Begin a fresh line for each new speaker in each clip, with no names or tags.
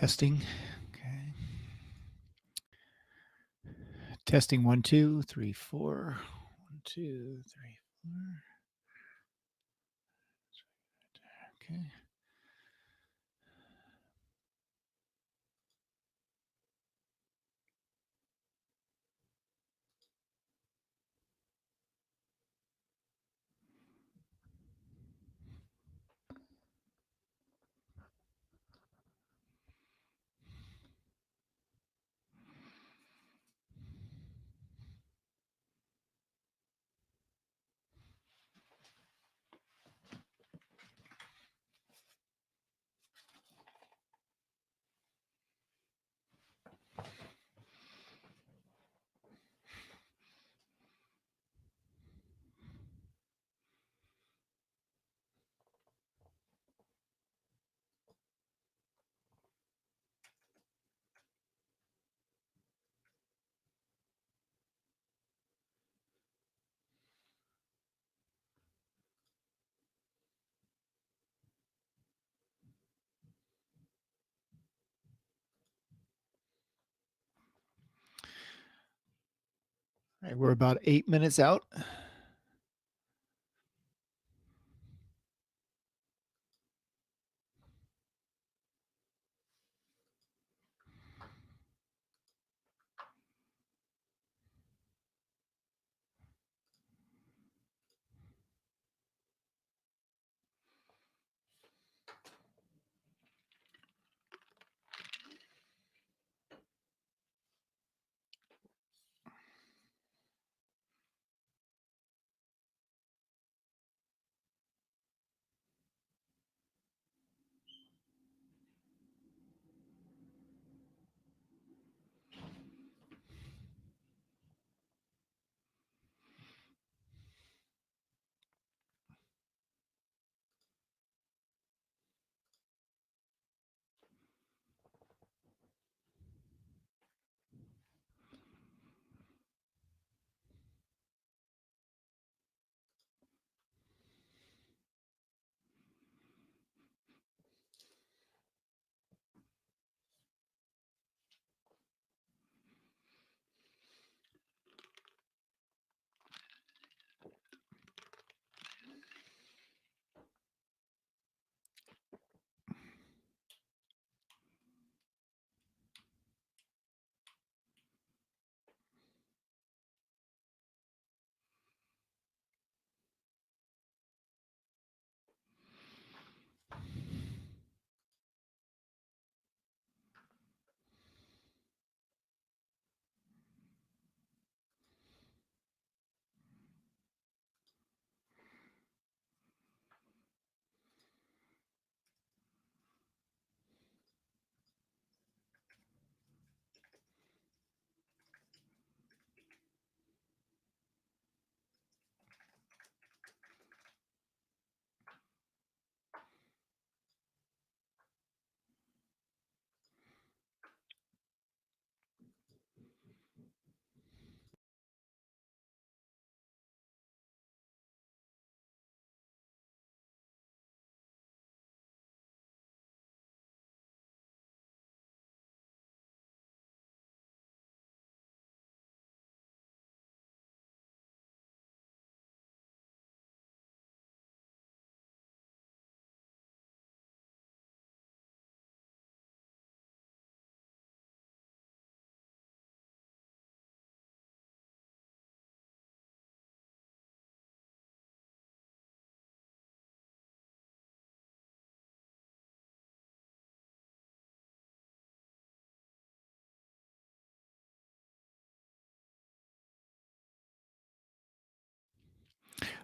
Testing. Okay. Testing 1, 2, 3, 4. 1, 2, 3, 4. Okay. All right, we're about 8 minutes out.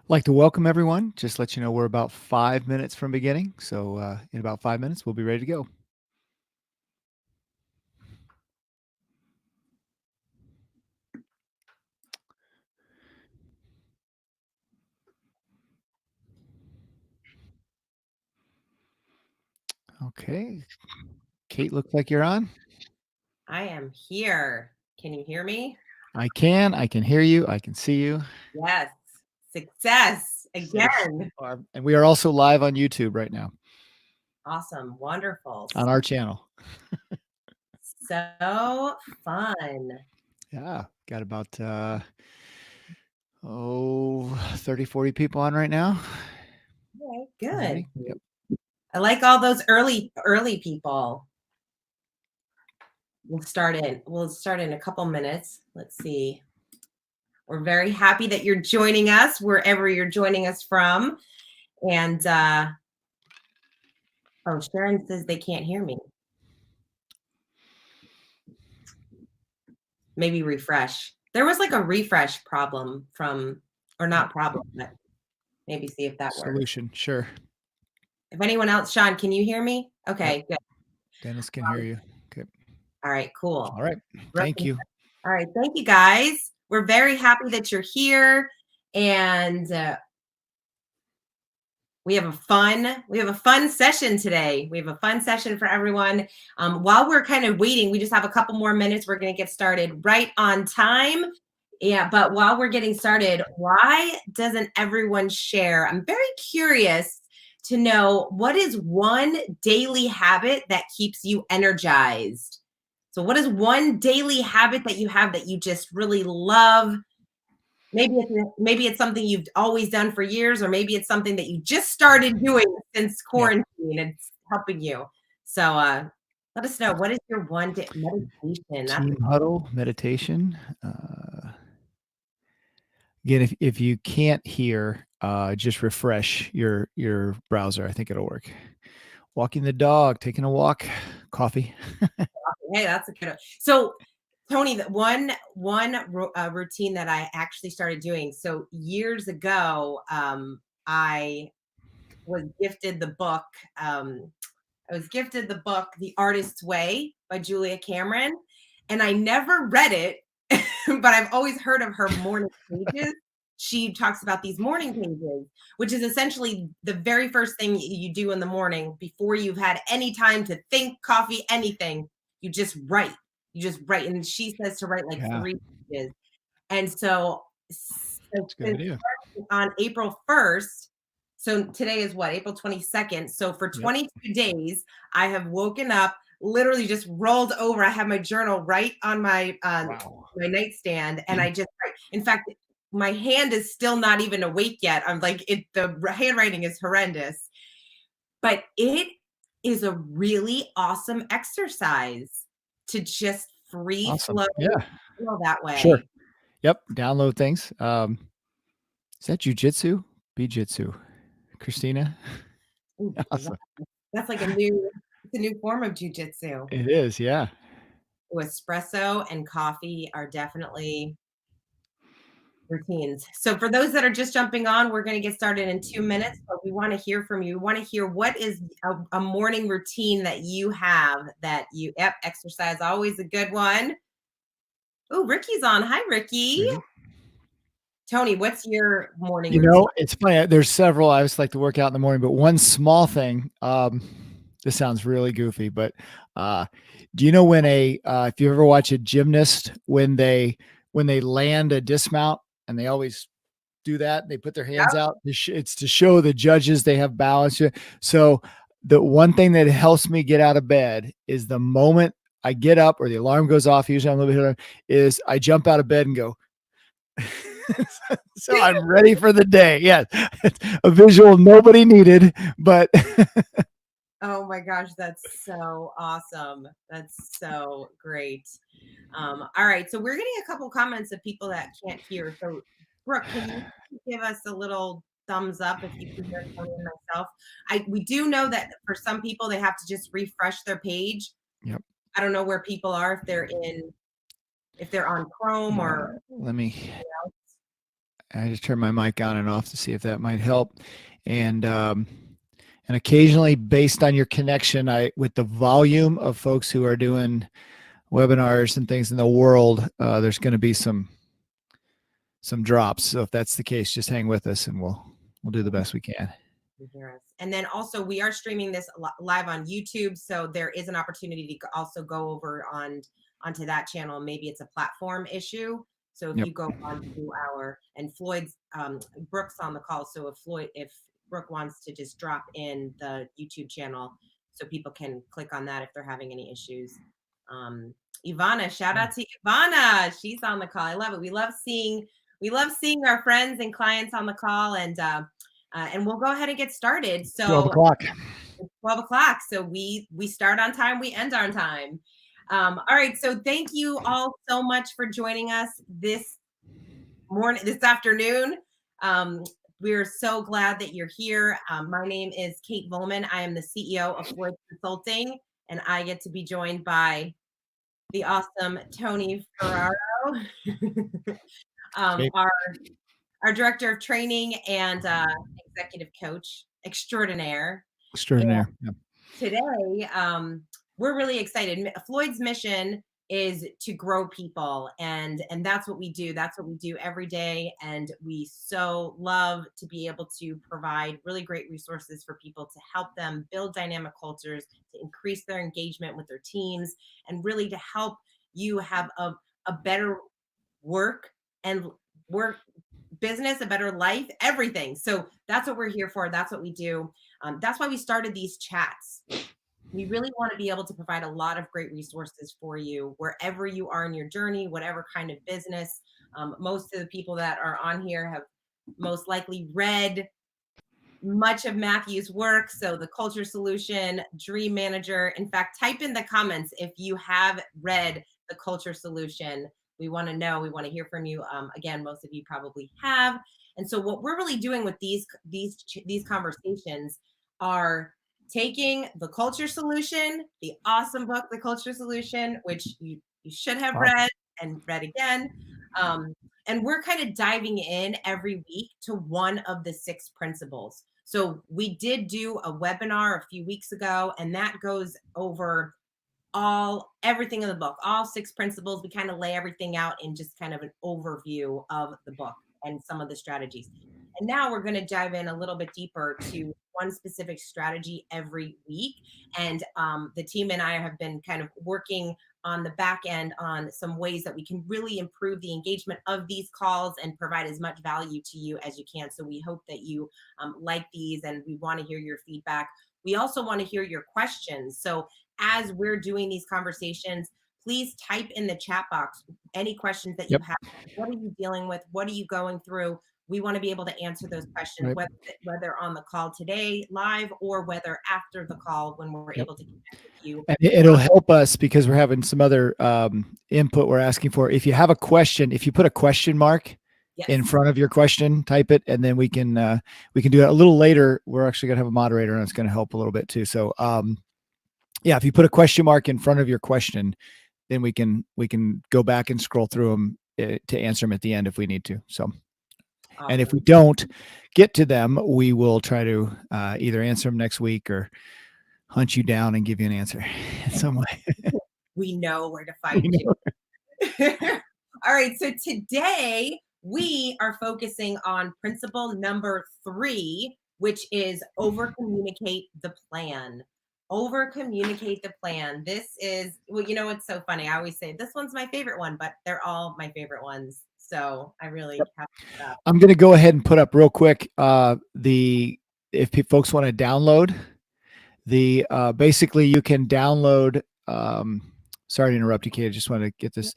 I'd like to welcome everyone. Just let you know we're about 5 minutes from beginning. So in about 5 minutes, we'll be ready to go. Okay. Kate, looks like you're on.
I am here. Can you hear me?
I can hear you. I can see you.
Yes. Success again.
And we are also live on YouTube right now.
Awesome. Wonderful.
on our channel.
So fun.
Yeah, got about 30, 40 people on right now
Okay, good.
already. Yep.
I like all those early people. We'll start in a couple minutes. Let's see. We're very happy that you're joining us wherever you're joining us from. And oh, Sharon says they can't hear me. Maybe refresh. There was like a refresh problem or not problem, but maybe see if that works.
Solution, sure.
If anyone else, Sean, can you hear me? Okay,
Yep.
good.
Dennis can hear you. Okay.
All right, cool.
All right. Thank you.
All right, thank you guys. We're very happy that you're here, and we have a fun session today. We have a fun session for everyone. While we're kind of waiting, we just have a couple more minutes. We're going to get started right on time. Yeah, but while we're getting started, why doesn't everyone share? I'm very curious to know, what is one daily habit that keeps you energized? So what is one daily habit that you have that you just really love? Maybe it's something you've always done for years, or maybe it's something that you just started doing since quarantine. It's helping you. So let us know, what is your one day meditation?
Team huddle meditation. Again, if you can't hear, just refresh your browser. I think it'll work. Walking the dog, taking a walk, coffee.
Hey, that's a good one. So Tony, the one routine that I actually started doing. So years ago, I was gifted the book. The Artist's Way by Julia Cameron, and I never read it, but I've always heard of her morning pages. She talks about these morning pages, which is essentially the very first thing you do in the morning before you've had any time to think, coffee, anything. You just write. And she says to write like 3 pages. And so
That's a good idea.
on April 1st, so today is what, April 22nd. So for 22 days, I have woken up, literally just rolled over. I have my journal right on my my nightstand, and I just write. In fact, my hand is still not even awake yet. I'm like, the handwriting is horrendous, but it is a really awesome exercise to just free flow that way.
Sure. Yep. Download things. Is that jujitsu? Bijitsu. Christina?
Ooh,
Awesome.
that's like a new form of jujitsu.
It is, yeah.
Espresso and coffee are definitely routines. So for those that are just jumping on, we're going to get started in 2 minutes, but we want to hear from you. We want to hear, what is a morning routine that you have that you, exercise, always a good one. Oh, Ricky's on. Hi, Ricky. Tony, what's your morning routine?
It's funny. There's several. I always like to work out in the morning, but one small thing, this sounds really goofy, but do you know when if you ever watch a gymnast, when they land a dismount, and they always do that, they put their hands out, it's to show the judges they have balance. So the one thing that helps me get out of bed is the moment I get up or the alarm goes off, usually I'm a little bit, is I jump out of bed and go. So I'm ready for the day. Yes. A visual nobody needed, but
oh my gosh, that's so awesome. That's so great. All right, so we're getting a couple comments of people that can't hear. So Brooke, can you give us a little thumbs up if you can hear Tony and myself? We do know that for some people, they have to just refresh their page.
Yep.
I don't know where people are, if they're on Chrome or
let me, I just turn my mic on and off to see if that might help. And occasionally, based on your connection, with the volume of folks who are doing webinars and things in the world, there's going to be some drops. So if that's the case, just hang with us and we'll do the best we can.
And then also, we are streaming this live on YouTube, so there is an opportunity to also go over onto that channel. Maybe it's a platform issue. So if you go on to and Floyd's, Brooke's on the call. So if Brooke wants to just drop in the YouTube channel, so people can click on that if they're having any issues. Ivana, shout out to Ivana. She's on the call. I love it. We love seeing our friends and clients on the call, and we'll go ahead and get started. So
12 o'clock.
12 o'clock. So we start on time, we end on time. All right. So thank you all so much for joining us this afternoon. We're so glad that you're here. My name is Kate Volman. I am the CEO of Floyd Consulting, and I get to be joined by the awesome Tony Ferraro, our director of training and executive coach extraordinaire.
Extraordinaire. Yeah.
Today, we're really excited. Floyd's mission is to grow people, and that's what we do. That's what we do every day, and we so love to be able to provide really great resources for people to help them build dynamic cultures, to increase their engagement with their teams, and really to help you have a better work business, a better life, everything. So that's what we're here for. That's what we do. That's why we started these chats. We really want to be able to provide a lot of great resources for you wherever you are in your journey, whatever kind of business. Most of the people that are on here have most likely read much of Matthew's work. So the Culture Solution, Dream Manager. In fact, type in the comments if you have read the Culture Solution. We want to know. We want to hear from you. Again, most of you probably have. And so what we're really doing with these conversations are taking the Culture Solution, the awesome book, The Culture Solution, which you should have read and read again. And we're kind of diving in every week to one of the 6 principles. So we did do a webinar a few weeks ago, and that goes over everything in the book, all 6 principles. We kind of lay everything out in just kind of an overview of the book and some of the strategies. And now we're going to dive in a little bit deeper to one specific strategy every week. And the team and I have been kind of working on the back end on some ways that we can really improve the engagement of these calls and provide as much value to you as you can. So we hope that you like these, and we want to hear your feedback. We also want to hear your questions. So as we're doing these conversations, please type in the chat box any questions that you have. What are you dealing with? What are you going through? We want to be able to answer those questions, whether on the call today live or whether after the call when we're able to connect with you.
And it'll help us because we're having some other input we're asking for. If you have a question, if you put a question mark in front of your question, type it, and then we can do it a little later. We're actually gonna have a moderator, and it's gonna help a little bit too. So if you put a question mark in front of your question, then we can go back and scroll through them to answer them at the end if we need to. So. Awesome. And if we don't get to them, we will try to either answer them next week or hunt you down and give you an answer in some way.
We know where to find you. All right. So today we are focusing on principle number 3, which is overcommunicate the plan. Overcommunicate the plan. This is, well, you know, it's so funny. I always say this one's my favorite one, but they're all my favorite ones. So I really have to put up.
I'm going to go ahead and put up real quick if folks want to download basically you can download sorry to interrupt you, Kate. I just want to get this.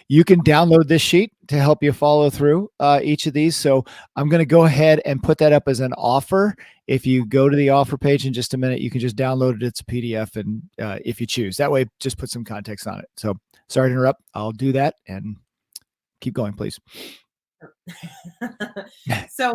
You can download this sheet to help you follow through each of these. So I'm going to go ahead and put that up as an offer. If you go to the offer page in just a minute, you can just download it. It's a PDF, and if you choose that way, just put some context on it. So sorry to interrupt. I'll do that and keep going, please.
So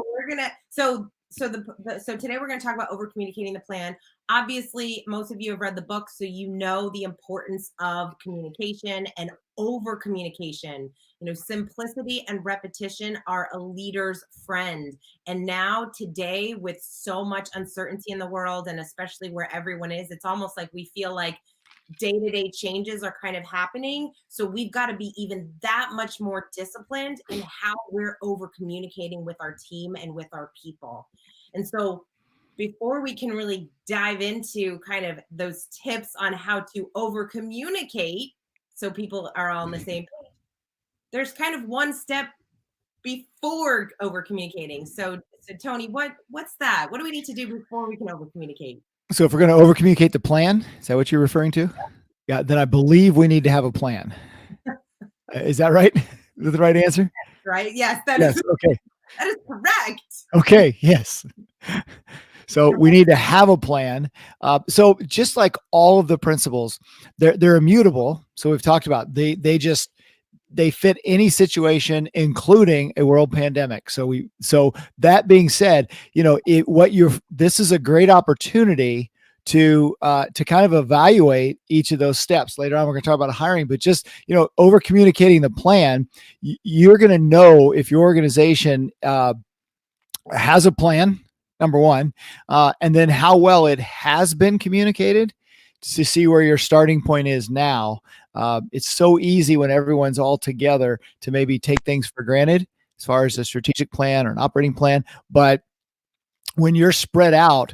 today we're going to talk about over communicating the plan. Obviously, most of you have read the book, so you know the importance of communication and over communication. You know, simplicity and repetition are a leader's friend. And now today, with so much uncertainty in the world, and especially where everyone is, it's almost like we feel like day-to-day changes are kind of happening. So we've got to be even that much more disciplined in how we're over communicating with our team and with our people. And so before we can really dive into kind of those tips on how to over communicate so people are all on the same page, there's kind of one step before over communicating. So Tony, what's that? What do we need to do before we can over communicate?
So if we're going to overcommunicate the plan, is that what you're referring to? Yeah. Then I believe we need to have a plan. Is that right? Is that the right answer?
Right? Yes, that
Yes.
is
Okay.
that is correct.
Okay. Yes. So we need to have a plan. So just like all of the principles, they're immutable. So we've talked about they fit any situation, including a world pandemic. So that being said, this is a great opportunity to kind of evaluate each of those steps. Later on, we're going to talk about hiring, but just over communicating the plan, you're going to know if your organization has a plan, number one, and then how well it has been communicated to see where your starting point is now. It's so easy when everyone's all together to maybe take things for granted as far as a strategic plan or an operating plan. But when you're spread out,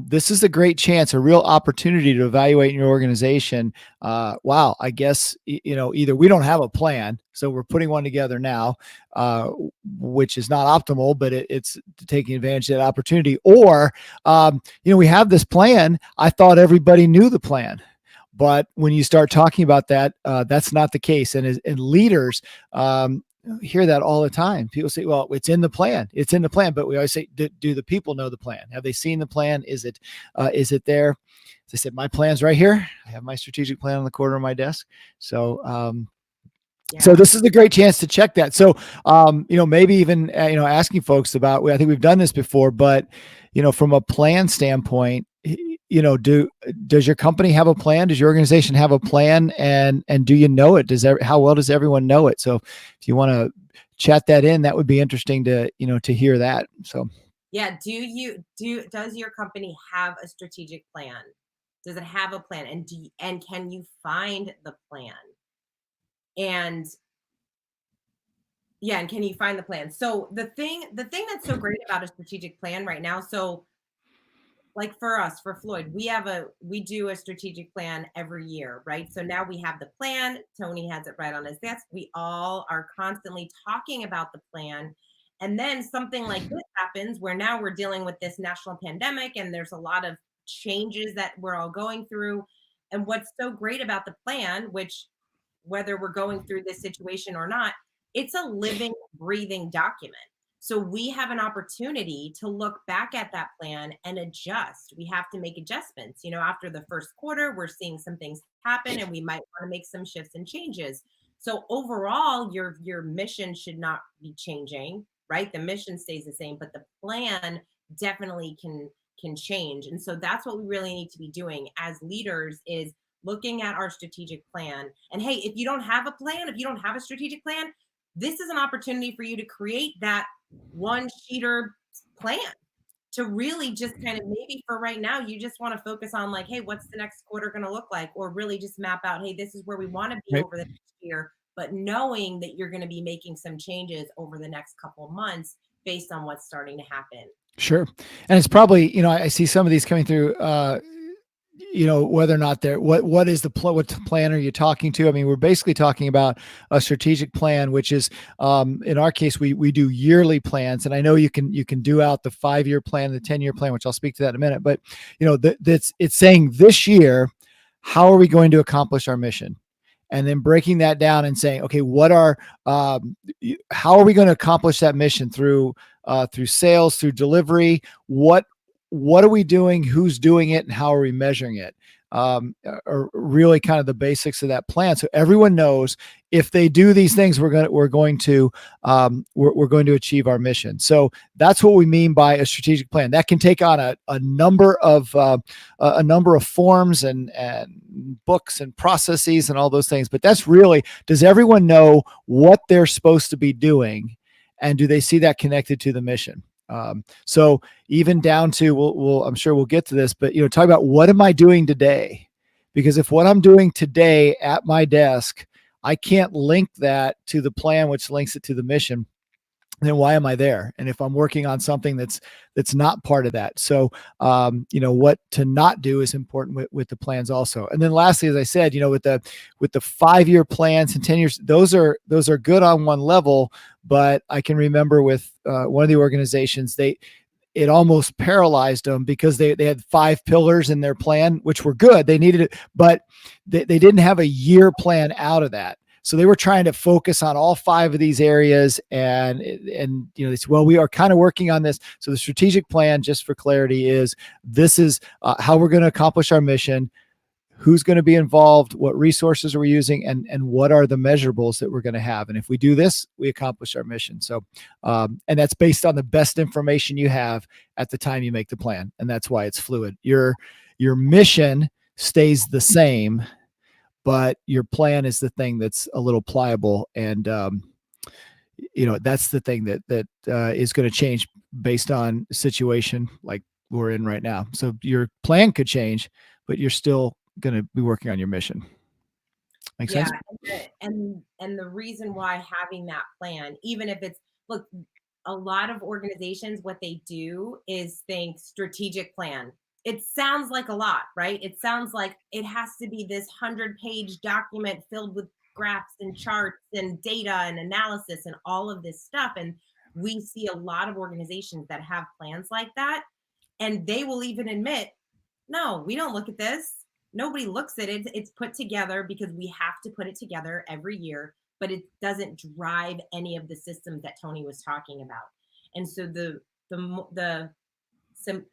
this is a great chance, a real opportunity to evaluate in your organization. Wow, I guess, either we don't have a plan, so we're putting one together now, which is not optimal, but it's taking advantage of that opportunity. Or, we have this plan. I thought everybody knew the plan. But when you start talking about that, that's not the case. And leaders, hear that all the time. People say, well, it's in the plan. It's in the plan. But we always say, do the people know the plan? Have they seen the plan? Is it there? As I said, my plan's right here. I have my strategic plan on the corner of my desk. So, So this is a great chance to check that. So, maybe even, asking folks about, I think we've done this before, but, from a plan standpoint, does your company have a plan? Does your organization have a plan? And do you know it? How well does everyone know it? So if you want to chat that in, that would be interesting to hear that. So,
yeah. Does your company have a strategic plan? Does it have a plan? And can you find the plan? And yeah, and can you find the plan? So the thing that's so great about a strategic plan right now, so like for us, for Floyd, we do a strategic plan every year, right? So now we have the plan. Tony has it right on his desk. We all are constantly talking about the plan. And then something like this happens where now we're dealing with this national pandemic and there's a lot of changes that we're all going through. And what's so great about the plan, which whether we're going through this situation or not, it's a living, breathing document. So we have an opportunity to look back at that plan and adjust. We have to make adjustments. After the first quarter, we're seeing some things happen and we might want to make some shifts and changes. So overall, your mission should not be changing, right? The mission stays the same, but the plan definitely can change. And so that's what we really need to be doing as leaders, is looking at our strategic plan. And hey, if you don't have a plan, if you don't have a strategic plan, this is an opportunity for you to create that one-sheeter plan to really just kind of, maybe for right now, you just want to focus on like, hey, what's the next quarter going to look like? Or really just map out, hey, this is where we want to be
right.
over the next year, but knowing that you're going to be making some changes over the next couple of months based on what's starting to happen.
Sure. And it's probably, I see some of these coming through, whether or not they're, what plan are you talking to? I mean, we're basically talking about a strategic plan, which is, in our case, we do yearly plans. And I know you can do out the 5-year plan, the 10-year plan, which I'll speak to that in a minute, but it's saying this year, how are we going to accomplish our mission? And then breaking that down and saying, okay, how are we going to accomplish that mission through sales, through delivery? What are we doing? Who's doing it? And how are we measuring it? Are really kind of the basics of that plan. So everyone knows if they do these things, we're going to achieve our mission. So that's what we mean by a strategic plan. That can take on a number of forms and books and processes and all those things. But that's really, does everyone know what they're supposed to be doing, and do they see that connected to the mission? So even down to, I'm sure we'll get to this, but talk about what am I doing today? Because if what I'm doing today at my desk, I can't link that to the plan, which links it to the mission, then why am I there? And if I'm working on something that's not part of that. So, what to not do is important with the plans also. And then lastly, as I said, with the 5-year plans and 10 years, those are good on one level, but I can remember with one of the organizations, it almost paralyzed them because they had 5 pillars in their plan, which were good. They needed it, but they didn't have a year plan out of that. So they were trying to focus on all 5 of these areas, and they said, well, we are kind of working on this. So the strategic plan, just for clarity, is this is how we're going to accomplish our mission, who's going to be involved, what resources are we using, and what are the measurables that we're going to have. And if we do this, we accomplish our mission. So, and that's based on the best information you have at the time you make the plan. And that's why it's fluid. Your mission stays the same, but your plan is the thing that's a little pliable. And, that's the thing that is going to change based on situation like we're in right now. So your plan could change, but you're still going to be working on your mission. Make sense?
And the reason why having that plan, even if it's, look, a lot of organizations, what they do is think strategic plan. It sounds like a lot, right? It sounds like it has to be this 100-page document filled with graphs and charts and data and analysis and all of this stuff. And we see a lot of organizations that have plans like that. And they will even admit, no, we don't look at this. Nobody looks at it. It's put together because we have to put it together every year, but it doesn't drive any of the systems that Tony was talking about. And so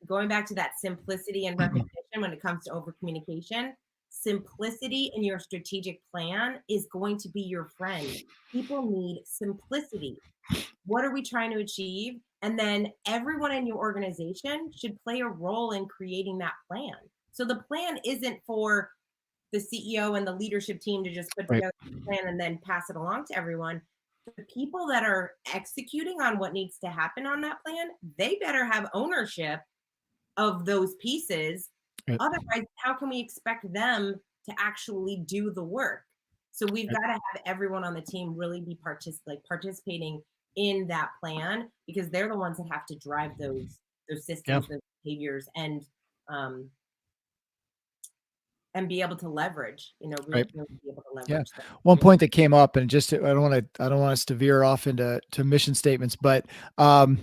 going back to that simplicity and repetition when it comes to over communication, simplicity in your strategic plan is going to be your friend. People need simplicity. What are we trying to achieve? And then everyone in your organization should play a role in creating that plan. So the plan isn't for the CEO and the leadership team to just put together a plan and then pass it along to everyone. The people that are executing on what needs to happen on that plan, they better have ownership of those pieces. Right. Otherwise, how can we expect them to actually do the work? So we've got to have everyone on the team really be participating in that plan, because they're the ones that have to drive those systems, those behaviors, and be able to leverage, really be able to leverage.
Yeah. One point that came up, and just I don't want us to veer off into mission statements, but the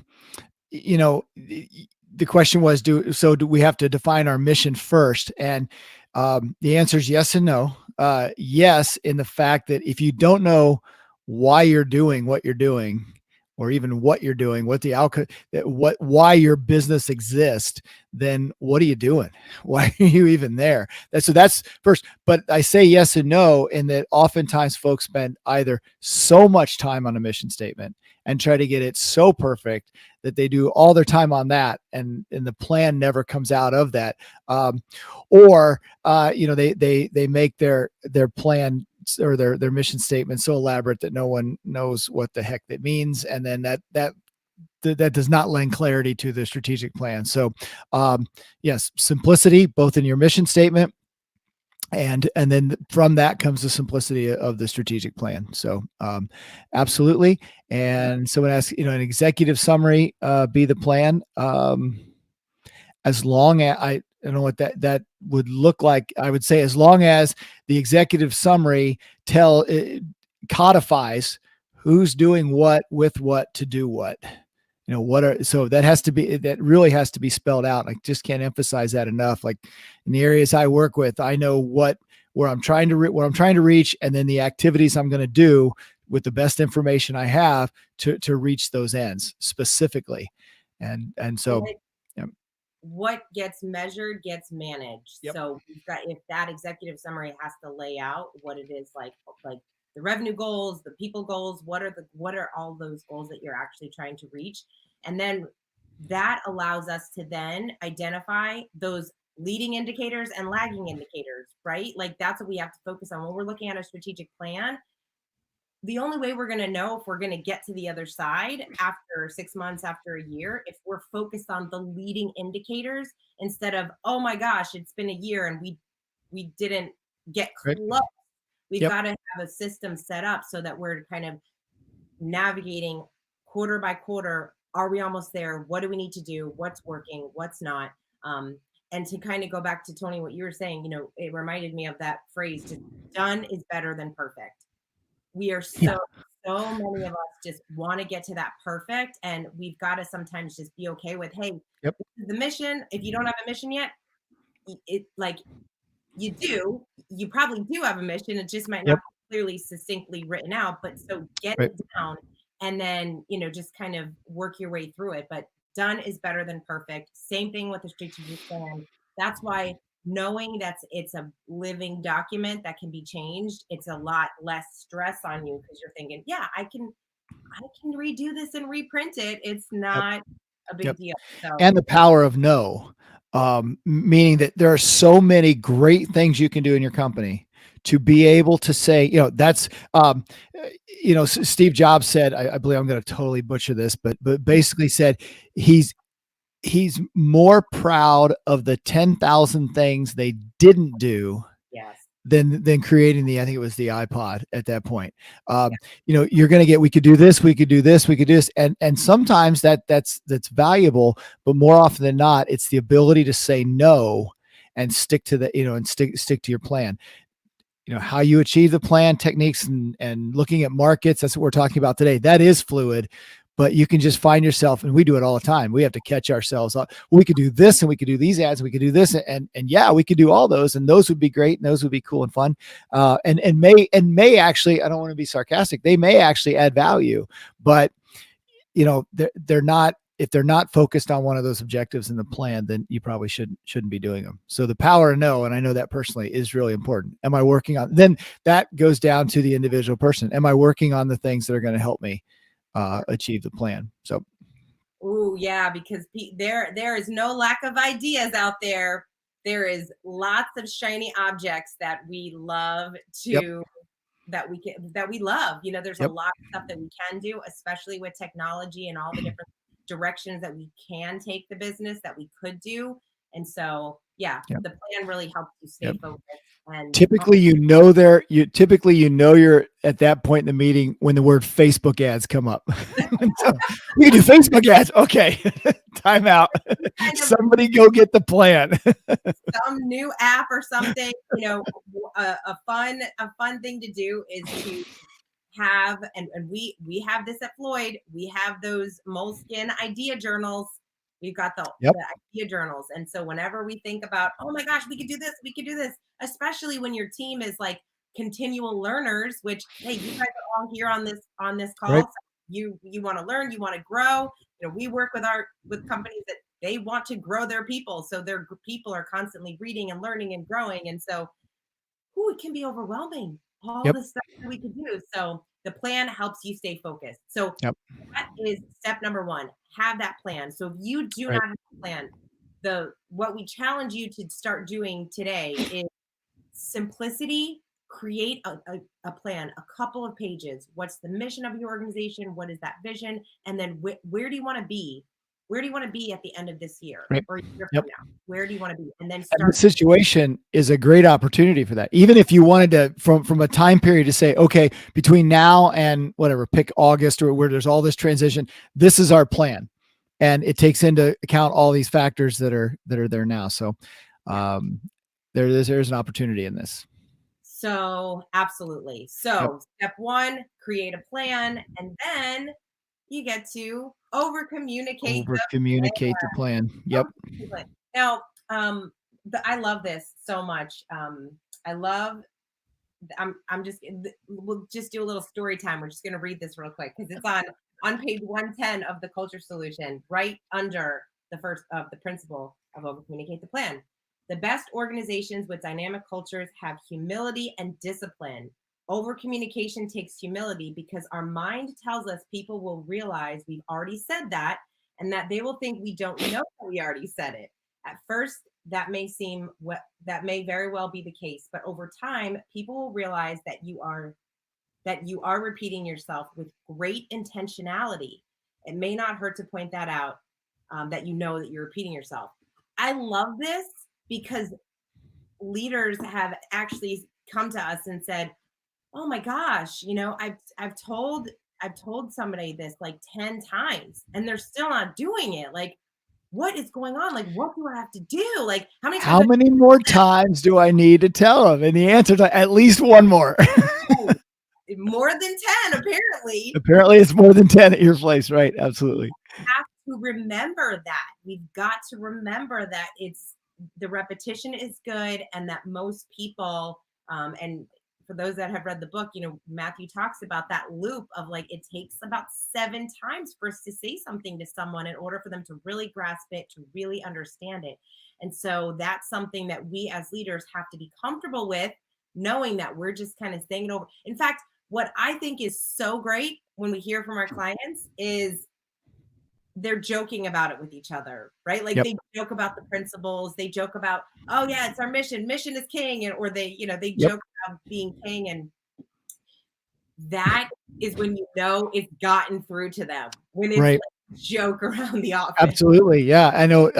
question was, do we have to define our mission first? And the answer is yes and no. Yes, in the fact that if you don't know why you're doing what you're doing, or even what you're doing, what the outcome, why your business exists, then what are you doing? Why are you even there? So that's first. But I say yes and no, in that oftentimes folks spend either so much time on a mission statement and try to get it so perfect that they do all their time on that, and the plan never comes out of that. Or they make their plan or their mission statement so elaborate that no one knows what the heck that means, and then that does not lend clarity to the strategic plan. So yes, simplicity both in your mission statement, and then from that comes the simplicity of the strategic plan. So absolutely. And someone asks, an executive summary be the plan. As long as I don't know what that would look like. I would say as long as the executive summary codifies who's doing what with what to do what. So that really has to be spelled out. I just can't emphasize that enough. Like in the areas I work with, I know where I'm trying to reach, and then the activities I'm going to do with the best information I have to reach those ends specifically. And so
what gets measured gets managed.
Yep.
So if that executive summary has to lay out what it is, like the revenue goals, the people goals, what are all those goals that you're actually trying to reach? And then that allows us to then identify those leading indicators and lagging indicators, right? Like that's what we have to focus on when we're looking at a strategic plan. The only way we're going to know if we're going to get to the other side after 6 months, after a year, if we're focused on the leading indicators instead of, oh my gosh, it's been a year and we didn't get close. Right. We've got to have a system set up so that we're kind of navigating quarter by quarter. Are we almost there? What do we need to do? What's working? What's not? And to kind of go back to Tony, what you were saying, it reminded me of that phrase, just done is better than perfect. We are so many of us just want to get to that perfect. And we've got to sometimes just be okay with, hey,
Yep.
This is the mission. If you don't have a mission yet, it like you probably do have a mission. It just might not
Yep.
be clearly, succinctly written out. But so get
Right.
it down, and then just kind of work your way through it. But done is better than perfect. Same thing with the strategic plan. That's why knowing that it's a living document that can be changed, it's a lot less stress on you, because you're thinking, yeah, I can redo this and reprint it. It's
Yep.
not a big
Yep.
deal. So
And the power of no, meaning that there are so many great things you can do in your company to be able to say, that's, Steve Jobs said, I believe I'm going to totally butcher this, but basically said he's more proud of the 10,000 things they didn't do
yes.
than creating I think it was the iPod at that point.
Yeah.
You're going to get, we could do this, we could do this, we could do this. And sometimes that's valuable, but more often than not, it's the ability to say no and stick to the, and stick to your plan. How you achieve the plan, techniques, and looking at markets. That's what we're talking about today. That is fluid, but you can just find yourself, and we do it all the time. We have to catch ourselves up. We could do this, and we could do these ads, and we could do this, and yeah, we could do all those, and those would be great, and those would be cool and fun, and may actually, I don't want to be sarcastic, they may actually add value, but they're not. If they're not focused on one of those objectives in the plan, then you probably shouldn't be doing them. So the power to know, and I know that personally, is really important. Am I working on? Then that goes down to the individual person. Am I working on the things that are going to help me achieve the plan? So,
ooh, yeah, because there is no lack of ideas out there. There is lots of shiny objects that we love to. Yep. that we love. There's a lot of stuff that we can do, especially with technology and all the different directions that we can take the business that we could do. And so, the plan really helps you stay focused. And
typically, you're at that point in the meeting when the word Facebook ads come up. So, we can do Facebook ads. Okay. Time out. Somebody go get the plan.
Some new app or something, a fun thing to do is to have, and we have this at Floyd, we have those Moleskin idea journals. We've got the idea journals. And so whenever we think about, oh my gosh, we could do this, especially when your team is like continual learners, which, hey, you guys are all here on this call.
Right.
So you want to learn, you want to grow. We work with companies that they want to grow their people. So their people are constantly reading and learning and growing. And so, it can be overwhelming, all the stuff that we could do. So the plan helps you stay focused. So that is step number one. Have that plan. So if you do not have a plan, what we challenge you to start doing today is simplicity. Create a plan, a couple of pages. What's the mission of your organization? What is that vision? And then where do you want to be? Where do you want to be at the end of this year?
Right.
Or a year from now? Where do you want to be? And then
start. And the situation is a great opportunity for that. Even if you wanted to, from a time period, to say, okay, between now and whatever, pick August, or where there's all this transition, this is our plan. And it takes into account all these factors that are there now. So there's an opportunity in this.
So absolutely. So step one, create a plan, and then you get to overcommunicate
the plan. Yep.
Now, I love this so much. We'll just do a little story time. We're just going to read this real quick because it's on page 110 of the Culture Solution, right under the first of the principle of Overcommunicate the Plan. The best organizations with dynamic cultures have humility and discipline. Overcommunication takes humility because our mind tells us people will realize we've already said that, and that they will think we don't know that we already said it. At first, that may very well be the case, but over time, people will realize that you are repeating yourself with great intentionality. It may not hurt to point that out, that that you're repeating yourself. I love this because leaders have actually come to us and said, oh my gosh, I've told somebody this like 10 times and they're still not doing it. Like, what is going on? Like, what do I have to do? Like, how many
more times do I need to tell them? And the answer is at least one more.
More than 10, apparently.
Apparently it's more than 10 at your place, right? Absolutely.
You have to remember that. We've got to remember that it's the repetition is good, and that most people, and for those that have read the book, Matthew talks about that loop of like, it takes about 7 times for us to say something to someone in order for them to really grasp it, to really understand it. And so that's something that we as leaders have to be comfortable with, knowing that we're just kind of saying it over. In fact, what I think is so great when we hear from our clients is they're joking about it with each other, right? Like,
Yep.
they joke about the principles, they joke about, oh yeah, it's our mission is king. And, or they
Yep.
joke about being king. And that is when it's gotten through to them, when it's
Right.
like a joke around the office.
Absolutely. Yeah. I know.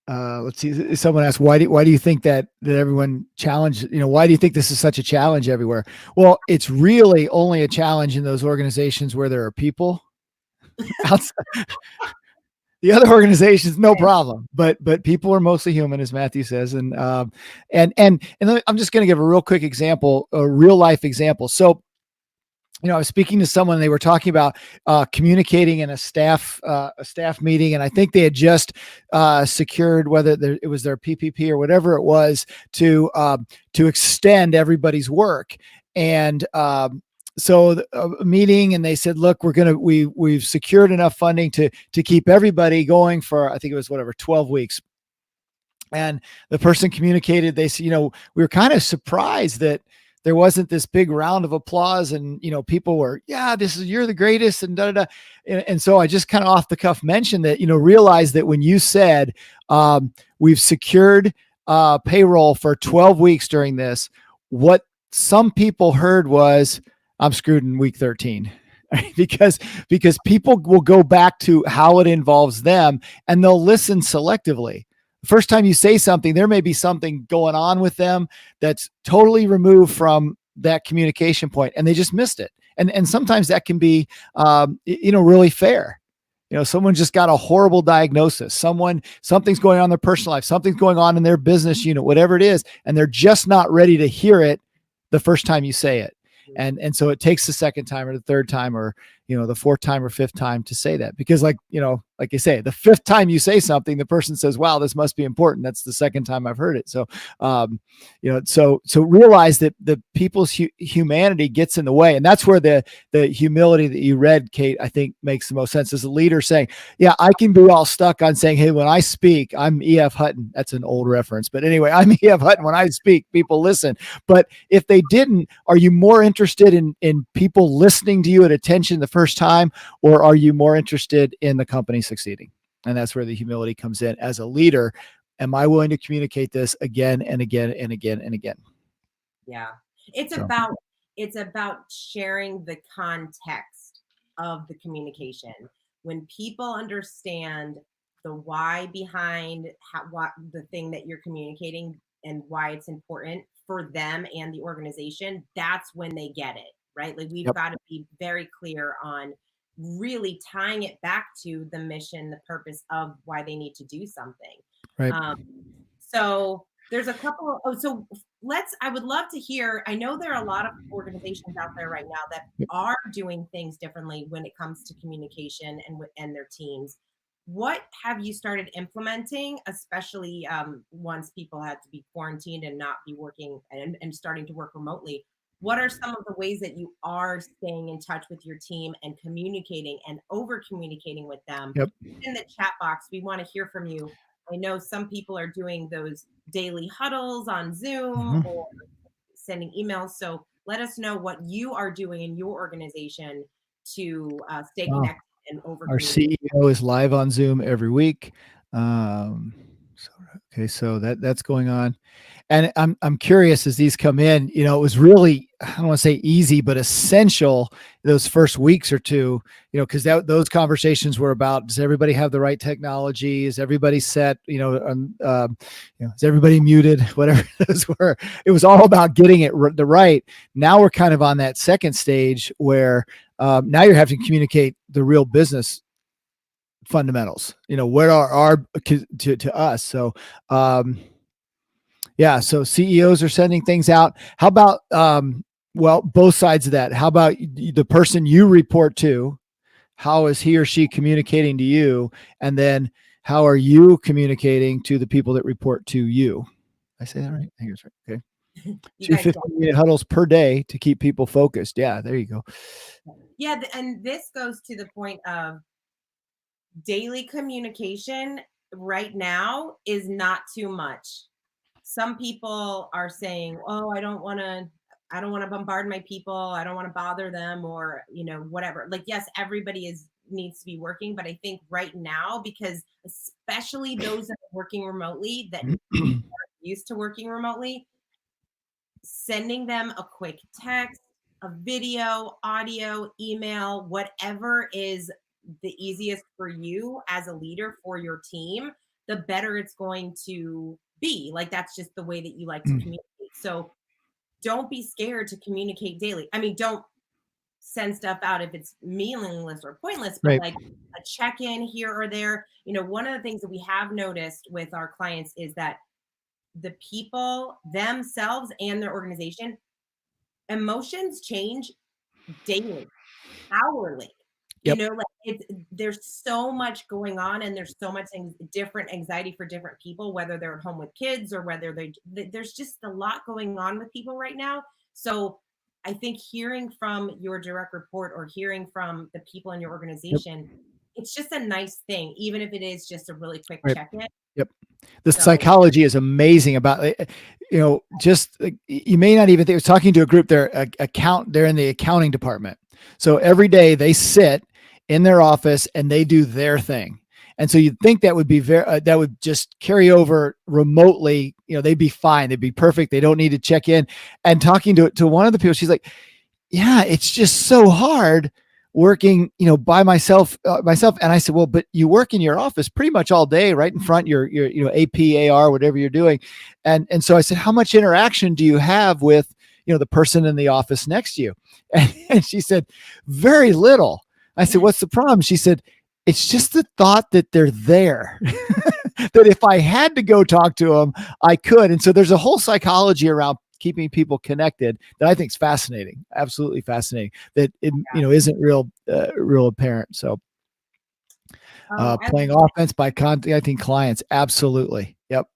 Let's see. Someone asked, why do you think that everyone challenge, why do you think this is such a challenge everywhere? Well, it's really only a challenge in those organizations where there are people. Outside, the other organizations, no problem, but people are mostly human, as Matthew says. And I'm just going to give a real quick example, a real life example. So, I was speaking to someone, they were talking about communicating in a staff meeting. And I think they had just secured, whether it was their PPP or whatever it was, to extend everybody's work. And so a meeting, and they said, look, we've secured enough funding to keep everybody going for, I think it was 12 weeks. And the person communicated, they said, we were kind of surprised that there wasn't this big round of applause, and, people were, yeah, you're the greatest, and da, da, da. And so I just kind of off the cuff mentioned that, realize that when you said, we've secured payroll for 12 weeks during this, what some people heard was, I'm screwed in week 13. because people will go back to how it involves them, and they'll listen selectively. The first time you say something, there may be something going on with them that's totally removed from that communication point, and they just missed it. And sometimes that can be, really fair. Someone just got a horrible diagnosis. Something's going on in their personal life, something's going on in their business unit, whatever it is, and they're just not ready to hear it the first time you say it. And so it takes the second time or the third time or, the fourth time or fifth time to say that, because like you say, the fifth time you say something, the person says, wow, this must be important. That's the second time I've heard it. So, so realize that the people's humanity gets in the way. And that's where the humility that you read, Kate, I think makes the most sense as a leader, saying, yeah, I can be all stuck on saying, hey, when I speak, I'm E.F. Hutton. That's an old reference, but anyway, I'm E.F. Hutton. When I speak, people listen. But if they didn't, are you more interested in people listening to you at attention the first time, or are you more interested in the company succeeding? And that's where the humility comes in. As a leader, am I willing to communicate this again and again and again and again?
Yeah. It's about sharing the context of the communication. When people understand the why behind what the thing that you're communicating and why it's important for them and the organization, that's when they get it, right? Like, we've got to be very clear on really tying it back to the mission, the purpose of why they need to do something.
Right.
So there's a couple I would love to hear, I know there are a lot of organizations out there right now that are doing things differently when it comes to communication and their teams. What have you started implementing, especially once people had to be quarantined and not be working and starting to work remotely? What are some of the ways that you are staying in touch with your team and communicating and over communicating with them?
Yep.
In the chat box, we want to hear from you. I know some people are doing those daily huddles on Zoom or sending emails. So let us know what you are doing in your organization to stay connected and over.
Our CEO is live on Zoom every week. So that's going on. And I'm curious, as these come in, it was really, I don't want to say easy, but essential those first weeks or two, because those conversations were about, does everybody have the right technology? Is everybody set? Is everybody muted? Whatever those were. It was all about getting it the right. Now we're kind of on that second stage where now you're having to communicate the real business fundamentals. What are our to us? So so CEOs are sending things out. How about both sides of that? How about the person you report to? how is he or she communicating to you? And then how are you communicating to the people that report to you? I say that right? I think it's right. Okay.
You
Two
guys
15-minute huddles per day to keep people focused. Yeah, there you go.
Yeah, and this goes to the point of daily communication right now is not too much. Some people are saying, "Oh, I don't want to bombard my people. I don't want to bother them or, whatever." Like, yes, everybody needs to be working, but I think right now, because especially those that are working remotely that are used to working remotely, sending them a quick text, a video, audio, email, whatever is the easiest for you as a leader for your team, the better it's going to be. Like, that's just the way that you like to communicate. So don't be scared to communicate daily. I mean, don't send stuff out if it's meaningless or pointless, but
Right.
like a check-in here or there. One of the things that we have noticed with our clients is that the people themselves and their organization, emotions change daily, hourly.
Yep.
Like there's so much going on, and there's so much different anxiety for different people, whether they're at home with kids or whether there's just a lot going on with people right now. So I think hearing from your direct report or hearing from the people in your organization, it's just a nice thing, even if it is just a really quick
Right.
check-in.
Yep. The
So
psychology is amazing about, just you may not even think. I was talking to a group, they're in the accounting department. So every day they sit in their office and they do their thing. And so you'd think that would be that would just carry over remotely. They'd be fine. They'd be perfect. They don't need to check in. And talking to one of the people, she's like, yeah, it's just so hard working, by myself. And I said, well, but you work in your office pretty much all day, right in front, your APAR, whatever you're doing. And so I said, how much interaction do you have with, the person in the office next to you? And she said, very little. I said, what's the problem? She said, it's just the thought that they're there, that if I had to go talk to them, I could. And so there's a whole psychology around keeping people connected that I think is fascinating, absolutely fascinating, that it, isn't real apparent. So playing offense by contacting clients. Absolutely. Yep.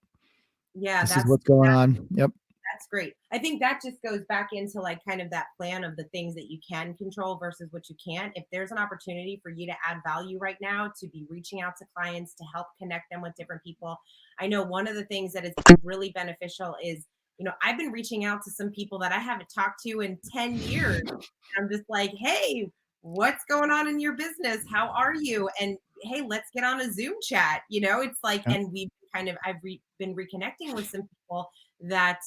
Yeah,
this is what's going on. Yep.
That's great. I think that just goes back into like kind of that plan of the things that you can control versus what you can't. If there's an opportunity for you to add value right now, to be reaching out to clients, to help connect them with different people. I know one of the things that is really beneficial is, I've been reaching out to some people that I haven't talked to in 10 years. I'm just like, hey, what's going on in your business? How are you? And hey, let's get on a Zoom chat. It's like, and I've been reconnecting with some people that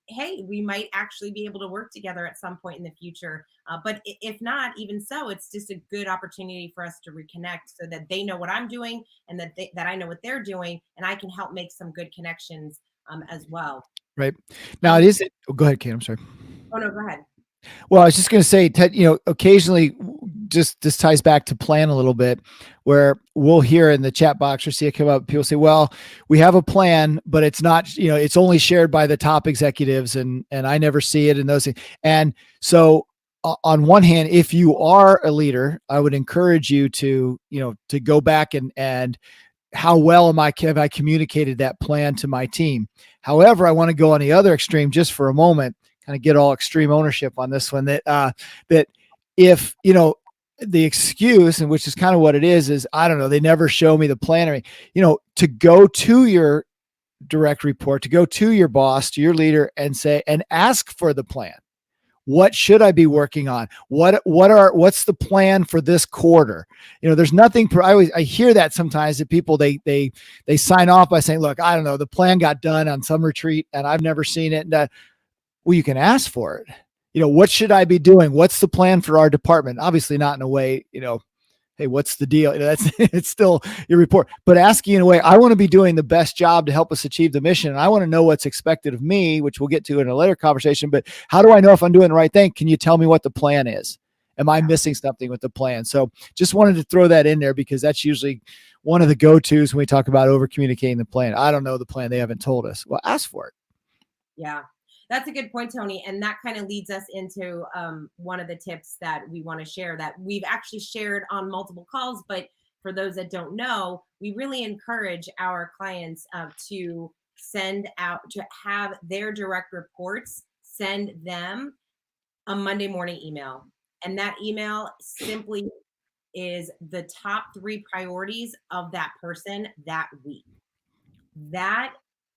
hey, we might actually be able to work together at some point in the future, but if not, even so, it's just a good opportunity for us to reconnect so that they know what I'm doing and that I know what they're doing, and I can help make some good connections as well.
Right. Now go ahead, Kate. I'm sorry.
Oh no, go ahead.
Well, I was just going to say, Ted, occasionally just this ties back to plan a little bit, where we'll hear in the chat box or see it come up. People say, well, we have a plan, but it's not, it's only shared by the top executives and I never see it and those things. And so on one hand, if you are a leader, I would encourage you to go back and how well have I communicated that plan to my team? However, I want to go on the other extreme just for a moment, kind of get all extreme ownership on this one, that if, the excuse, and which is kind of what it is I don't know, they never show me the plan, or, to go to your direct report, to go to your boss, to your leader and ask for the plan. What should I be working on? What's the plan for this quarter? There's nothing. I hear that sometimes that people, they sign off by saying, look, I don't know, the plan got done on some retreat and I've never seen it. And well, you can ask for it. What should I be doing? What's the plan for our department? Obviously not in a way, hey, what's the deal? That's it's still your report, but asking in a way, I want to be doing the best job to help us achieve the mission. And I want to know what's expected of me, which we'll get to in a later conversation, but how do I know if I'm doing the right thing? Can you tell me what the plan is? Am I missing something with the plan? So just wanted to throw that in there because that's usually one of the go-tos when we talk about over communicating the plan. I don't know the plan. They haven't told us. Well, ask for it.
Yeah. That's a good point, Tony. And that kind of leads us into one of the tips that we want to share that we've actually shared on multiple calls. But for those that don't know, we really encourage our clients to send out, to have their direct reports send them a Monday morning email. And that email simply is the top 3 priorities of that person that week. That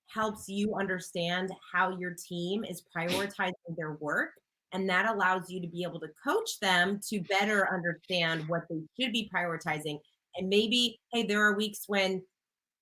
helps you understand how your team is prioritizing their work. And that allows you to be able to coach them to better understand what they should be prioritizing. And maybe, hey, there are weeks when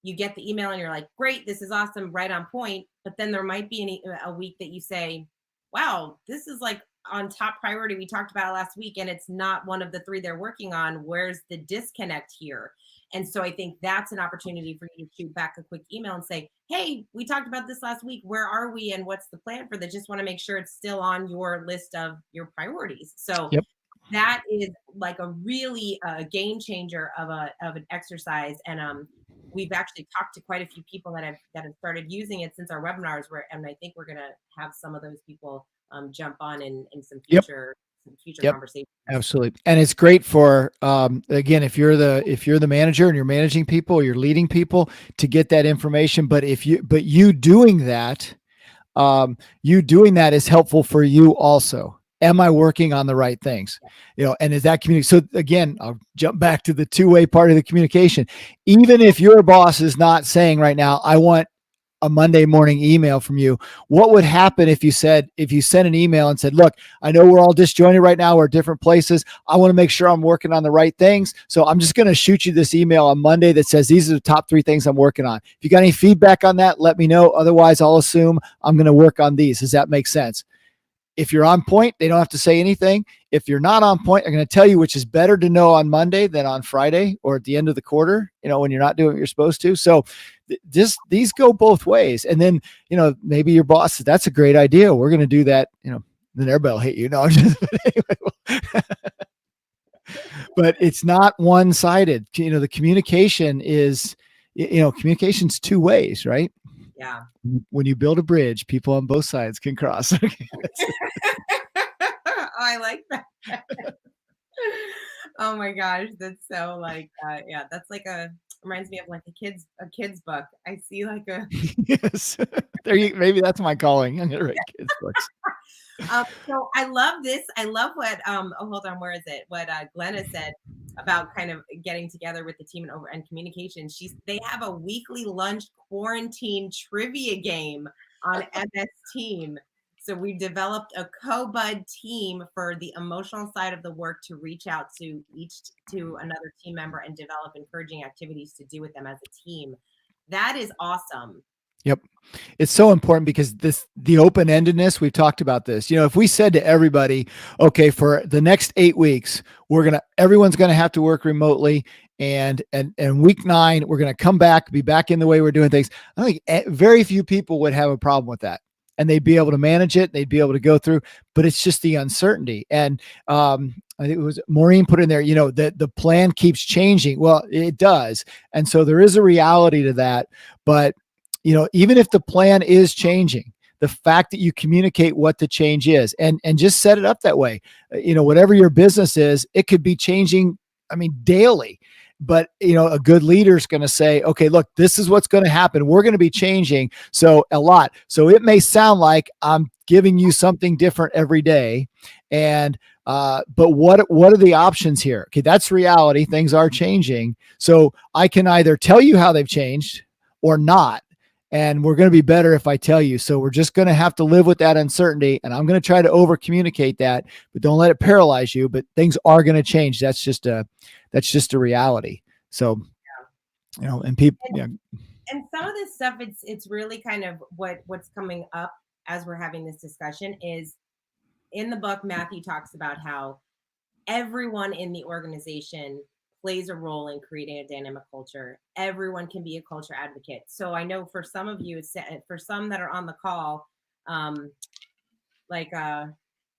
you get the email and you're like, great, this is awesome, right on point. But then there might be a week that you say, wow, this is like on top priority. We talked about it last week, and it's not one of the 3 they're working on. Where's the disconnect here? And so I think that's an opportunity for you to shoot back a quick email and say, hey, we talked about this last week. Where are we? And what's the plan for this? Just want to make sure it's still on your list of your priorities. So
Yep.
that is like a really game changer of an exercise. And we've actually talked to quite a few people that have started using it since our webinars and I think we're going to have some of those people jump on in some
Yep.
future
Yep.
conversations.
Absolutely. And it's great for, again, if you're the manager and you're managing people, or you're leading people, to get that information. But you doing that is helpful for you also. Am I working on the right things? And is that community? So again, I'll jump back to the two-way part of the communication. Even if your boss is not saying right now, I want a Monday morning email from you, what would happen if you sent an email and said, look, I know we're all disjointed right now. We're at different places. I want to make sure I'm working on the right things. So I'm just going to shoot you this email on Monday that says, these are the top 3 things I'm working on. If you got any feedback on that, let me know. Otherwise, I'll assume I'm going to work on these. Does that make sense? If you're on point, they don't have to say anything. If you're not on point, I'm going to tell you which is better to know on Monday than on Friday or at the end of the quarter, when you're not doing what you're supposed to. So these go both ways. And then, maybe your boss says, that's a great idea. We're going to do that. Then everybody will hate you. No, but it's not one-sided. The communication is, communication's 2 ways, right?
Yeah.
When you build a bridge, people on both sides can cross.
I like that. Oh my gosh, that's so like yeah, that's like reminds me of like a kid's book. I see like a
yes. Maybe that's my calling. I'm gonna write kids books.
So I love this. I love what hold on, where is it? What Glenna said about kind of getting together with the team and communication. They have a weekly lunch quarantine trivia game on MS Team. So we've developed a co-bud team for the emotional side of the work to reach out to another team member and develop encouraging activities to do with them as a team. That is awesome.
Yep. It's so important because the open-endedness, we've talked about this. If we said to everybody, okay, for the next 8 weeks, everyone's going to have to work remotely. And week 9, we're going to be back in the way we're doing things. I think very few people would have a problem with that. And they'd be able to manage it. They'd be able to go through, but it's just the uncertainty. And I think it was Maureen put in there, that the plan keeps changing. Well, it does. And so there is a reality to that. But, even if the plan is changing, the fact that you communicate what the change is and just set it up that way, whatever your business is, it could be changing, daily. But, a good leader is going to say, okay, look, this is what's going to happen. We're going to be changing. So a lot. So it may sound like I'm giving you something different every day. And, but what are the options here? Okay. That's reality. Things are changing. So I can either tell you how they've changed or not. And we're going to be better if I tell you. So we're just going to have to live with that uncertainty. And I'm going to try to over communicate that, but don't let it paralyze you. But things are going to change. That's just a reality. So, and people,
and some of this stuff, it's really kind of what's coming up as we're having this discussion is in the book, Matthew talks about how everyone in the organization plays a role in creating a dynamic culture. Everyone can be a culture advocate. So I know for some of you, for some that are on the call, like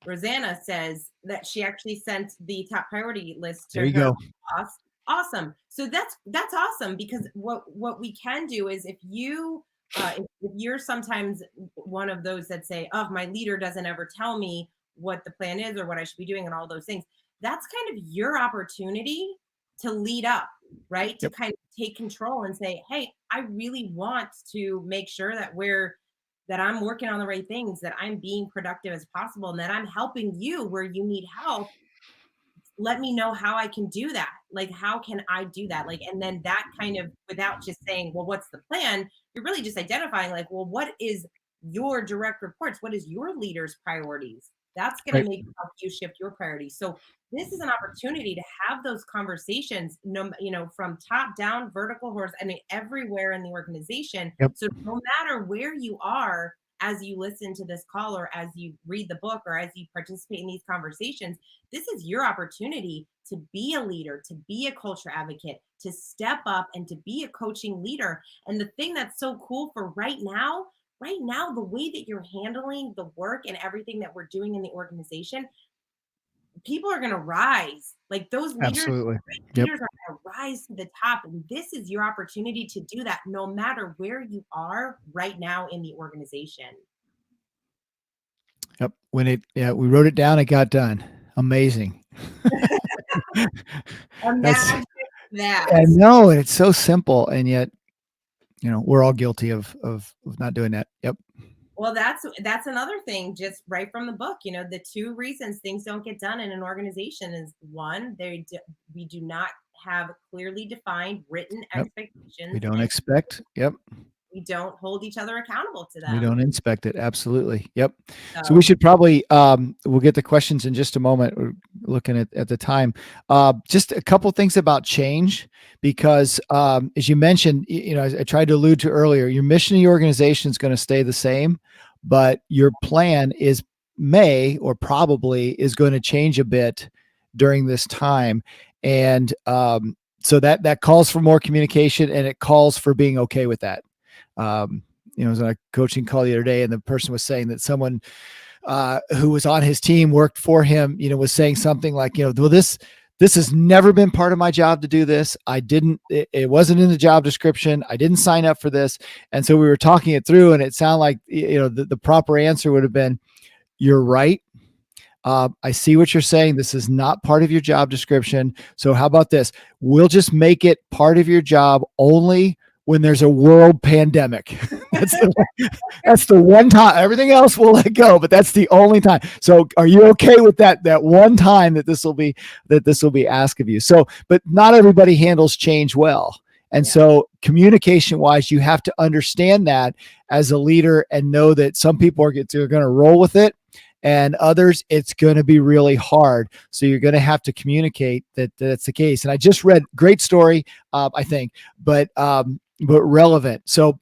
Rosanna says that she actually sent the top priority list to her boss. Awesome. So that's awesome because what we can do is if you if you're sometimes one of those that say, oh, my leader doesn't ever tell me what the plan is or what I should be doing and all those things, that's kind of your opportunity to lead up, right? To
Yep.
kind of take control and say, hey, I really want to make sure that I'm working on the right things, that I'm being productive as possible, and that I'm helping you where you need help. Let me know how I can do that. Like, how can I do that? Like, and then that kind of, without just saying, well, what's the plan? You're really just identifying, like, well, what is your direct reports? What is your leader's priorities? That's going
Right.
to make help you shift your priorities. So this is an opportunity to have those conversations, no, from top down, vertical, horizontal, I mean, everywhere in the organization.
Yep.
So no matter where you are, as you listen to this call or as you read the book or as you participate in these conversations, this is your opportunity to be a leader, to be a culture advocate, to step up and to be a coaching leader. And the thing that's so cool for right now, the way that you're handling the work and everything that we're doing in the organization, people are going to rise. Like those leaders,
Absolutely.
great
Yep.
leaders are going to rise to the top. And this is your opportunity to do that no matter where you are right now in the organization.
Yep. We wrote it down, it got done. Amazing. That's,
Imagine that.
I know, and it's so simple, and yet, we're all guilty of not doing that. Yep.
Well, that's another thing, just right from the book. The two reasons things don't get done in an organization is one, we do not have clearly defined written
Yep.
expectations.
We don't
And
expect. Yep.
we don't hold each other accountable to them.
We don't inspect it. Absolutely. Yep. So we
So
should probably, we'll get the questions in just a moment. We're looking at the time. Just a couple things about change, because as you mentioned, I tried to allude to earlier, your mission of your organization is going to stay the same, but your plan may or probably is going to change a bit during this time. And so that calls for more communication, and it calls for being okay with that. I was on a coaching call the other day, and the person was saying that someone who was on his team worked for him, was saying something like, well, this has never been part of my job to do this. It wasn't in the job description. I didn't sign up for this. And so we were talking it through, and it sounded like, the proper answer would have been, you're right. I see what you're saying. This is not part of your job description. So how about this? We'll just make it part of your job only when there's a world pandemic. That's the one time. Everything else we'll let go, but that's the only time. So are you okay with that one time that this will be asked of you? So, but not everybody handles change well. And so communication wise, you have to understand that as a leader and know that some people are going to roll with it, and others, it's going to be really hard. So you're going to have to communicate that that's the case. And I just read, great story, I think, but relevant. So,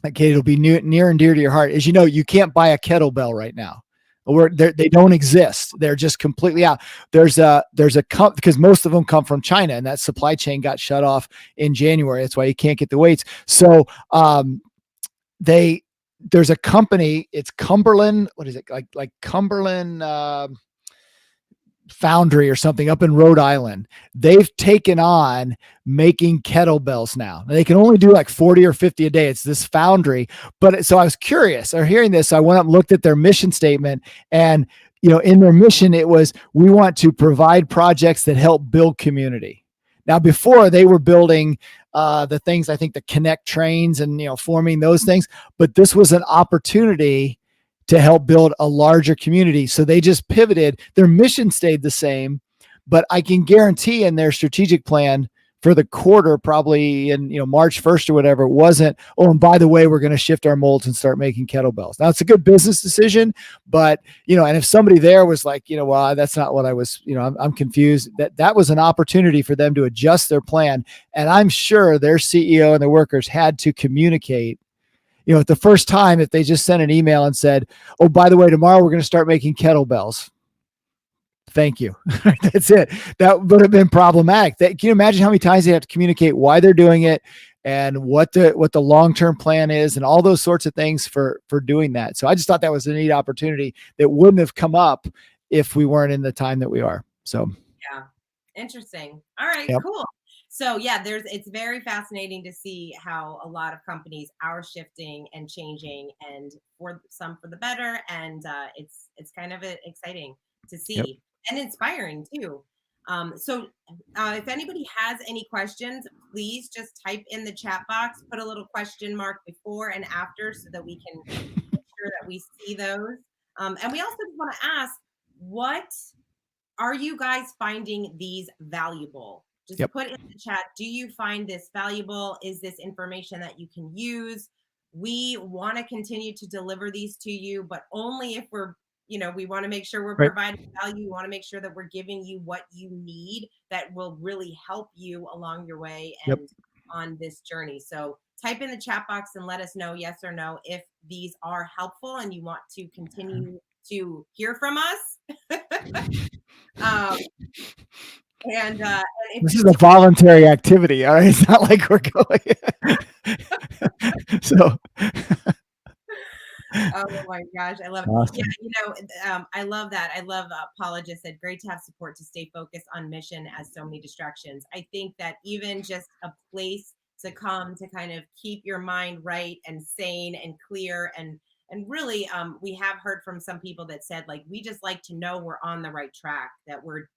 okay, it'll be near and dear to your heart. As you know, you can't buy a kettlebell right now. They don't exist. They're just completely out. There's a because most of them come from China, and that supply chain got shut off in January. That's why you can't get the weights. So there's a company, it's Cumberland, what is it, like Cumberland Foundry or something up in Rhode Island. They've taken on making kettlebells now. They can only do like 40 or 50 a day. It's this foundry. But so I was curious, or hearing this, I went up and looked at their mission statement, and in their mission, it was, we want to provide projects that help build community. Now, before, they were building the things, I think, that connect trains and, forming those things. But this was an opportunity to help build a larger community. So they just pivoted. Their mission stayed the same, but I can guarantee in their strategic plan for the quarter, probably in March 1st or whatever, it wasn't, oh, and by the way, we're going to shift our molds and start making kettlebells. Now, it's a good business decision, but and if somebody there was like, well, that's not what I was, I'm confused, that was an opportunity for them to adjust their plan. And I'm sure their CEO and the workers had to communicate. At the first time, if they just sent an email and said, oh, by the way, tomorrow we're going to start making kettlebells. Thank you. That's it. That would have been problematic. Can you imagine how many times they have to communicate why they're doing it and what the long-term plan is and all those sorts of things for doing that. So I just thought that was a neat opportunity that wouldn't have come up if we weren't in the time that we are. So
yeah, interesting. All right,
yep.
Cool. So yeah, it's very fascinating to see how a lot of companies are shifting and changing, and for some for the better, and it's kind of exciting to
Yep.
see and inspiring too. If anybody has any questions, please just type in the chat box, put a little question mark before and after so that we can make sure that we see those. And we also want to ask, what are you guys finding these valuable? Just
Yep.
put in the chat, do you find this valuable? Is this information that you can use? We want to continue to deliver these to you, but only if we want to make sure we're
Right.
providing value. We want to make sure that we're giving you what you need that will really help you along your way
Yep.
and on this journey. So type in the chat box and let us know, yes or no, if these are helpful and you want to continue to hear from us. um, and if
This
you
is a voluntary activity. All right. It's not like we're going. So.
Oh my gosh, I love it.
Awesome.
Yeah, I love that. I love Paula just said, great to have support to stay focused on mission as so many distractions. I think that even just a place to come to kind of keep your mind right and sane and clear and really we have heard from some people that said, like, we just like to know we're on the right track, that we're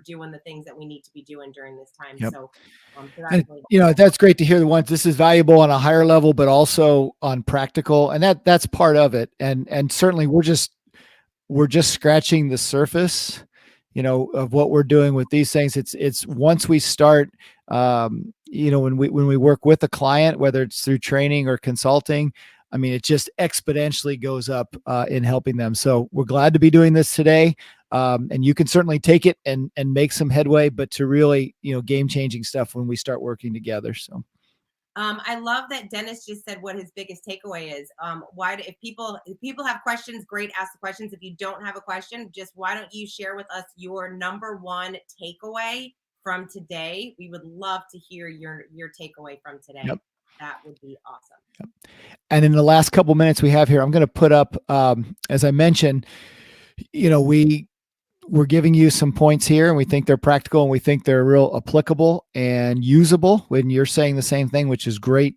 doing the things that we need to be doing during this time.
Yep.
So that's
And,
really
that's great to hear the ones. This is valuable on a higher level, but also on practical. And that's part of it. And certainly we're just scratching the surface, of what we're doing with these things. It's once we start, when we work with a client, whether it's through training or consulting, I mean, it just exponentially goes up in helping them. So we're glad to be doing this today. And you can certainly take it and make some headway, but to really, game changing stuff when we start working together. So.
I love that Dennis just said what his biggest takeaway is. If people have questions, great, ask the questions. If you don't have a question, just why don't you share with us your number one takeaway from today? We would love to hear your takeaway from today.
Yep.
That would be awesome.
Yep. And in the last couple minutes we have here, I'm going to put up, as I mentioned, we're giving you some points here and we think they're practical and we think they're real applicable and usable when you're saying the same thing, which is great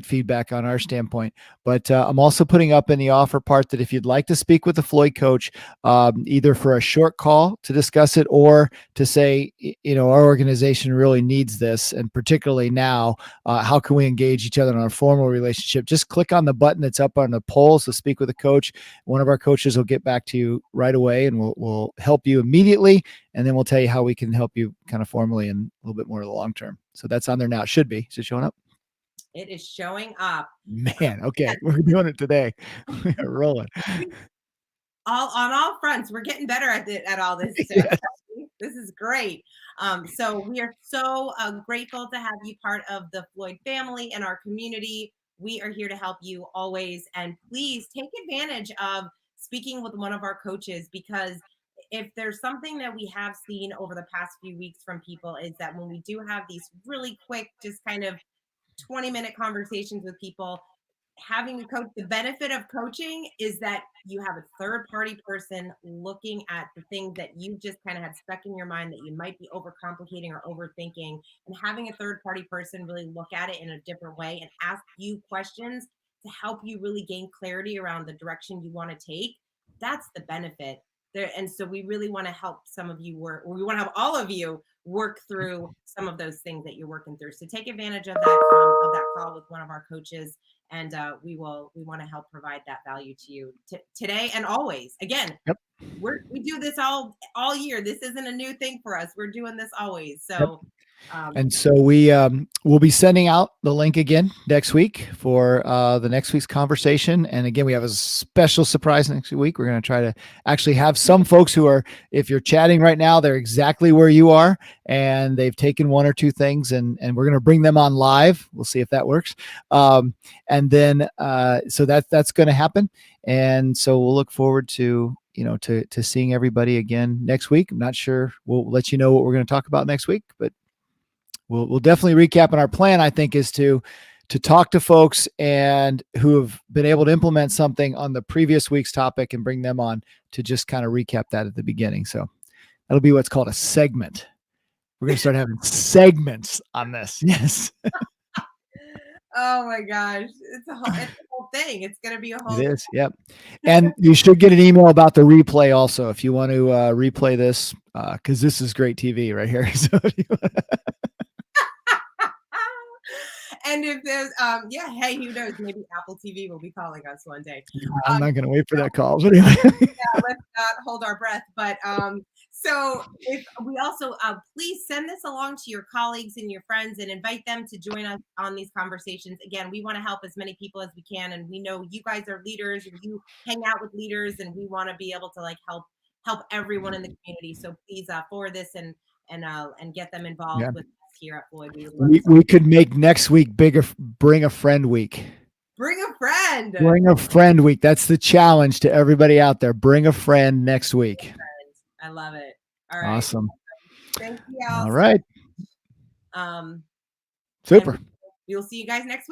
feedback on our standpoint. But I'm also putting up in the offer part that if you'd like to speak with a Floyd coach, either for a short call to discuss it or to say, our organization really needs this, and particularly now, how can we engage each other in a formal relationship? Just click on the button that's up on the polls to speak with a coach. One of our coaches will get back to you right away and we'll help you immediately. And then we'll tell you how we can help you kind of formally and a little bit more of the long term. So that's on there now. It should be. Is it showing up?
It is showing up.
Man, okay, we're doing it today. We're rolling.
On all fronts, we're getting better at all this.
Yes.
This is great. So we are so grateful to have you part of the Floyd family and our community. We are here to help you always, and please take advantage of speaking with one of our coaches, because if there's something that we have seen over the past few weeks from people, is that when we do have these really quick, just kind of 20-minute conversations with people, having a coach, the benefit of coaching is that you have a third party person looking at the things that you just kind of had stuck in your mind that you might be overcomplicating or overthinking, and having a third party person really look at it in a different way and ask you questions to help you really gain clarity around the direction you want to take. That's the benefit there. And so we really want to help some of you work, or we want to have all of you work through some of those things that you're working through. So take advantage of that call with one of our coaches, and we want to help provide that value to you today and always. Again,
Yep.
we do this all year. This isn't a new thing for us. We're doing this always. So.
Yep. And so we'll be sending out the link again next week for the next week's conversation. And again, we have a special surprise next week. We're going to try to actually have some folks who are, if you're chatting right now, they're exactly where you are, and they've taken one or two things, and we're going to bring them on live. We'll see if that works. And then so that's going to happen. And so we'll look forward to to seeing everybody again next week. I'm not sure. We'll let you know what we're going to talk about next week, but we'll definitely recap. And our plan, I think, is to talk to folks and who have been able to implement something on the previous week's topic and bring them on to just kind of recap that at the beginning. So that'll be what's called a segment. We're going to start having segments on this. Yes,
Oh my gosh. It's a whole thing. It's going to be a whole
it is. Yep. And you should get an email about the replay also if you want to replay this, because this is great TV right here. So
And if there's yeah, hey, who knows, maybe Apple TV will be calling us one day.
I'm not going to wait for that call. But anyway.
Yeah, let's not hold our breath. But so if we also please send this along to your colleagues and your friends and invite them to join us on these conversations. Again, we want to help as many people as we can, and we know you guys are leaders and you hang out with leaders, and we want to be able to like help everyone in the community. So please forward this and get them involved with us here at Floyd.
We could make next week bigger. Bring a friend week.
Bring a friend.
Bring a friend week. That's the challenge to everybody out there. Bring a friend next week.
I love it. All right.
Awesome.
Thank you.
All right.
Um,
Super.
We'll see you guys next week.